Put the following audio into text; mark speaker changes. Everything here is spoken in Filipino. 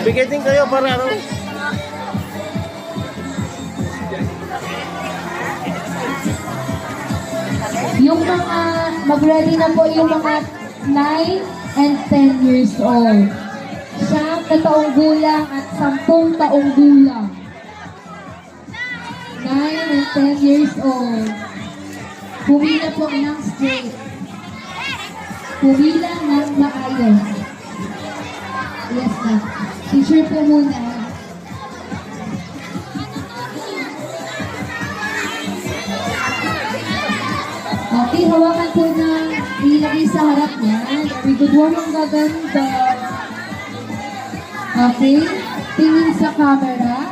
Speaker 1: Bigay din kayo para ano.
Speaker 2: Yung mga, mag-ready na po yung mga 9 and 10 years old. 9 taong gulang at 10 taong gulang. 9 and 10 years old. Pumila po ng straight. Pumila ng maayos. Yes, ma'am. Teacher po muna. Okay, hawakan po na ilagay sa harap niya. Very good. Ang gaganda. Okay, tingin sa camera.